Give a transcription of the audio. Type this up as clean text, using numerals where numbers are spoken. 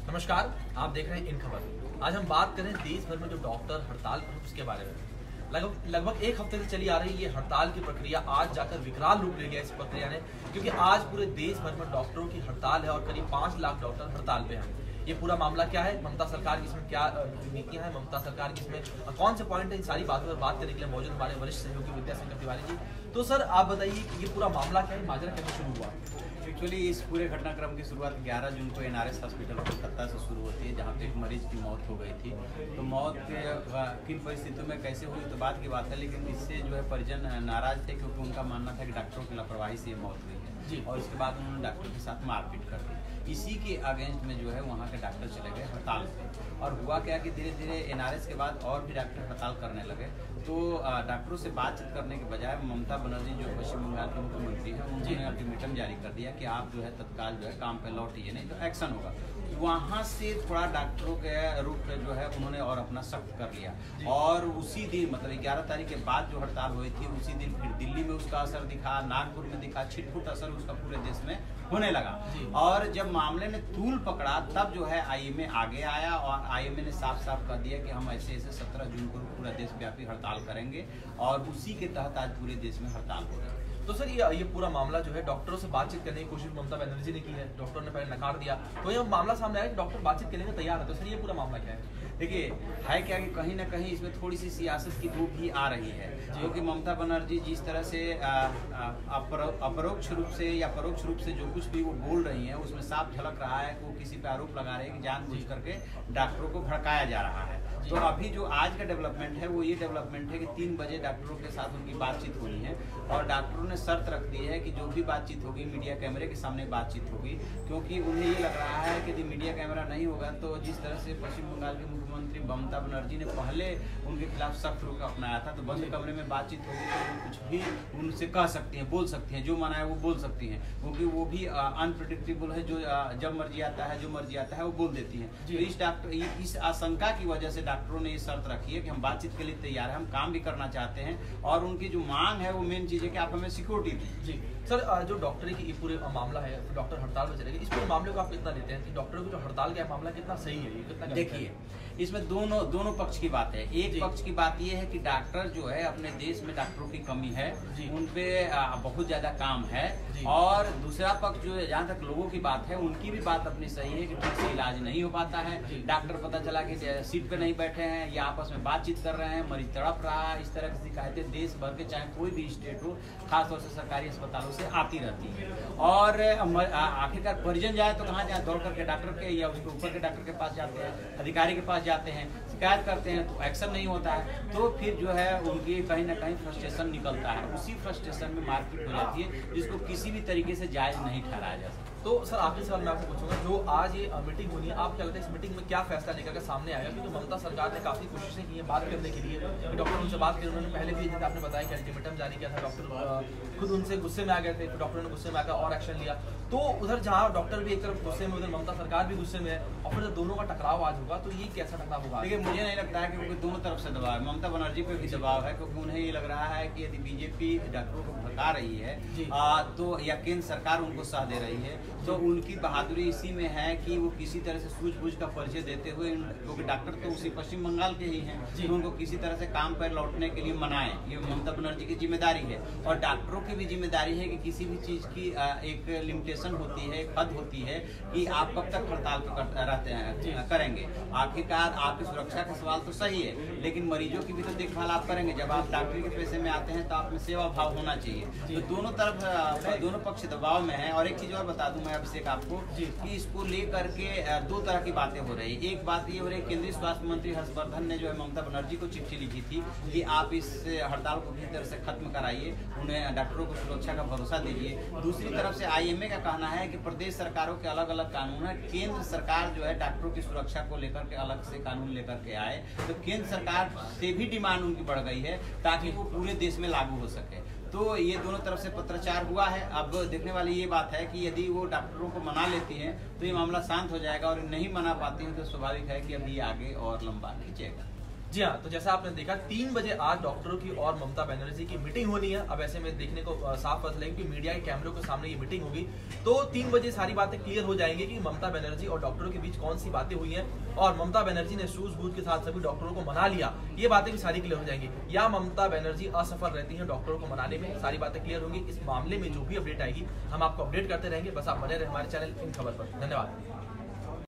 नमस्कार, आप देख रहे हैं इन खबर। आज हम बात करें देश भर में जो डॉक्टर हड़ताल पर उसके बारे में। लगभग एक हफ्ते से चली आ रही ये हड़ताल की प्रक्रिया आज जाकर विकराल रूप ले लिया इस प्रक्रिया ने, क्योंकि आज पूरे देश भर में डॉक्टरों की हड़ताल है और करीब 5 लाख डॉक्टर हड़ताल पे हैं। ये पूरा मामला क्या है, ममता सरकार की इसमें क्या नीतियां हैं, ममता सरकार की इसमें कौन से पॉइंट है, इन सारी बातों पर बात करने के लिए मौजूद हमारे वरिष्ठ सहयोगी विद्याशंकर तिवारी जी। तो सर आप बताइए कि ये पूरा मामला क्या है, माजरा कैसे शुरू हुआ? एक्चुअली इस पूरे घटनाक्रम की शुरुआत 11 जून को NRS हॉस्पिटल कोलकाता से शुरू होती है, जहाँ पे एक मरीज की मौत हो गई थी। तो मौत किन परिस्थितियों में कैसे हुई तो बात की बात है, लेकिन इससे जो है परिजन नाराज थे, क्योंकि उनका मानना था कि डॉक्टरों की लापरवाही से ये मौत हुई है जी। और इसके बाद उन्होंने डॉक्टर के साथ मारपीट कर दी। इसी के अगेंस्ट में जो है वहाँ के डॉक्टर चले गए हड़ताल पे। और हुआ क्या कि धीरे धीरे NRS के बाद और भी डॉक्टर हड़ताल करने लगे। तो डॉक्टरों से बातचीत करने के बजाय ममता बनर्जी जो पश्चिम बंगाल के मुख्यमंत्री हैं, उन्होंने अल्टीमेटम जारी कर दिया कि आप जो है तत्काल जो है काम पे लौटिए, नहीं तो एक्शन होगा। वहाँ से थोड़ा डॉक्टरों के रूप पे जो है उन्होंने और अपना सख्त कर लिया। और उसी दिन मतलब 11 तारीख के बाद जो हड़ताल हुई थी, उसी दिन फिर दिल्ली में उसका असर दिखा, नागपुर में दिखा, छिटपुट असर उसका पूरे देश में होने लगा। और जब मामले ने तूल पकड़ा तब जो है IMA आगे आया और IMA ने साफ साफ कह दिया कि हम ऐसे 17 जून को पूरा देशव्यापी हड़ताल करेंगे और उसी के तहत आज पूरे देश में हड़ताल हो रही है। तो सर ये पूरा मामला जो है डॉक्टरों से बातचीत करने की कोशिश ममता बनर्जी ने की है, डॉक्टर ने पहले नकार दिया, तो ये मामला सामने आया कि डॉक्टर बातचीत करने में तैयार है। तो सर ये पूरा मामला क्या है? देखिए है क्या कि कहीं ना कहीं इसमें थोड़ी सी सियासत की धूप भी आ रही है, क्योंकि ममता बनर्जी जिस तरह से अपरोक्ष रूप से या परोक्ष रूप से जो कुछ भी वो बोल रही हैं, उसमें साफ झलक रहा है कि वो किसी पे आरोप लगा रहे हैं कि जानबूझ करके डॉक्टरों को भड़काया जा रहा है। तो अभी जो आज का डेवलपमेंट है वो ये डेवलपमेंट है कि 3 बजे डॉक्टरों के साथ उनकी बातचीत होनी है और डॉक्टरों ने शर्त रख दी है कि जो भी बातचीत होगी मीडिया कैमरे के सामने बातचीत होगी, क्योंकि उन्हें ये लग रहा है कि यदि मीडिया कैमरा नहीं होगा तो जिस तरह से पश्चिम बंगाल के मुख्यमंत्री ममता बनर्जी ने पहले उनके खिलाफ सख्त रुख अपनाया था, तो बंद कमरे में बातचीत होगी तो वो कुछ भी उनसे कह सकती हैं, बोल सकती हैं, जो मना है वो बोल सकती हैं, क्योंकि वो भी अनप्रिडिक्टेबल है, जो जब मर्जी आता है जो मर्जी आता है वो बोल देती हैं। तो इस आशंका की वजह से डॉक्टरों ने ये शर्त रखी है कि हम बातचीत के लिए तैयार हैं, हम काम भी करना चाहते हैं और उनकी जो मांग है वो मेन चीज है कि आप हमें सिक्योरिटी दें। जी सर, जो डॉक्टर की पूरे मामला है, डॉक्टर हड़ताल में चलेगी, इस पूरे मामले को आप कितना लेते हैं कि डॉक्टरों की जो हड़ताल का मामला कितना सही है, ये कितना? देखिए इसमें दोनों पक्ष की बात है। एक पक्ष की बात ये है कि डॉक्टर जो है अपने देश में डॉक्टरों की कमी है, उन पे बहुत ज्यादा काम है, और दूसरा पक्ष जो है जहाँ तक लोगों की बात है उनकी भी बात अपनी सही है कि ठीक से इलाज नहीं हो पाता है, डॉक्टर पता चला कि सीट पे नहीं बैठे हैं या आपस में बातचीत कर रहे हैं, मरीज तड़प रहा है, इस तरह की शिकायतें देश भर के चाहे कोई भी स्टेट हो, खासतौर से सरकारी अस्पतालों से आती रहती है। और आखिरकार परिजन जाए तो कहाँ जाए, दौड़ करके डॉक्टर के या उसके ऊपर के डॉक्टर के पास जाते हैं, अधिकारी के पास जाते हैं, शिकायत करते हैं, तो एक्शन नहीं होता है, तो फिर जो है उनकी कहीं ना कहीं फ्रस्ट्रेशन निकलता है, उसी फ्रस्ट्रेशन में मारपीट हो जाती है, जिसको किसी भी तरीके से जायज नहीं ठहराया जा सकता। तो सर आखिरी सवाल मैं आपसे पूछूंगा, जो आज ये मीटिंग होनी है, आप क्या लगता है इस मीटिंग में क्या फैसला लेकर के सामने आएगा? क्योंकि ममता सरकार ने काफी कोशिशें की है बात करने के लिए, डॉक्टर उनसे बात की, उन्होंने पहले भी जैसे आपने बताया कि अल्टीमेटम जारी किया था, डॉक्टर खुद उनसे गुस्से में आ गए थे, तो डॉक्टर ने गुस्से में आकर और एक्शन लिया। तो उधर जहाँ डॉक्टर भी एक तरफ गुस्से में, उधर ममता सरकार भी गुस्से में है, और फिर जब दोनों का टकराव आज होगा तो ये कैसा टकराव होगा? देखिए मुझे नहीं लगता है कि दोनों तरफ से दबाव है, ममता बनर्जी पे भी दबाव है, क्योंकि उन्हें ये लग रहा है कि यदि बीजेपी डॉक्टरों को भड़का रही है तो या केंद्र सरकार उनको साथ दे रही है, तो उनकी बहादुरी इसी में है कि वो किसी तरह से सूझबूझ का परिचय देते हुए, क्योंकि डॉक्टर तो उसी पश्चिम बंगाल के ही हैं, तो उनको किसी तरह से काम पर लौटने के लिए मनाएं, ये ममता बनर्जी की जिम्मेदारी है। और डॉक्टरों की भी जिम्मेदारी है कि किसी भी चीज की एक लिमिटेशन होती है, एक हद होती है कि आप कब तक हड़ताल रहते हैं करेंगे। आखिरकार आपकी सुरक्षा का सवाल तो सही है, लेकिन मरीजों की भी तो देखभाल आप करेंगे। जब आप डॉक्टरी के पेशे में आते हैं तो आप में सेवा भाव होना चाहिए। तो दोनों तरफ दोनों पक्ष दबाव में है। और एक चीज और बता दूं मैं अभिषेक आपको कि इसको लेकर के 2 तरह की बातें हो रही है। एक बात ये हो रही है, केंद्रीय स्वास्थ्य मंत्री हर्षवर्धन ने जो है ममता बनर्जी को चिट्ठी लिखी थी कि आप इस हड़ताल को किसी तरह से खत्म कराइए, उन्हें डॉक्टरों को सुरक्षा का भरोसा दीजिए। दूसरी तरफ से IMA का कहना है कि प्रदेश सरकारों के अलग अलग कानून है, केंद्र सरकार जो है डॉक्टरों की सुरक्षा को लेकर के अलग से कानून लेकर के आए, तो केंद्र सरकार से भी डिमांड उनकी बढ़ गई है ताकि वो पूरे देश में लागू हो सके। तो ये दोनों तरफ से पत्राचार हुआ है। अब देखने वाली ये बात है कि यदि वो डॉक्टरों को मना लेती हैं तो ये मामला शांत हो जाएगा, और नहीं मना पाती हैं तो स्वाभाविक है कि अभी आगे और लंबा खींचेगा। जी हाँ, तो जैसा आपने देखा 3 बजे आज डॉक्टरों की और ममता बनर्जी की मीटिंग होनी है। अब ऐसे में देखने को साफ पता चलेगा कि मीडिया के कैमरों के सामने ये मीटिंग होगी, तो 3 बजे सारी बातें क्लियर हो जाएंगी कि ममता बनर्जी और डॉक्टरों के बीच कौन सी बातें हुई हैं और ममता बनर्जी ने सूझबूझ के साथ सभी डॉक्टरों को मना लिया, ये बातें भी सारी क्लियर हो जाएंगी। या ममता बनर्जी असफल रहती है डॉक्टरों को मनाने में, सारी बातें क्लियर होंगी। इस मामले में जो भी अपडेट आएगी हम आपको अपडेट करते रहेंगे। बस आप बने रहे हमारे चैनल इन खबर पर। धन्यवाद।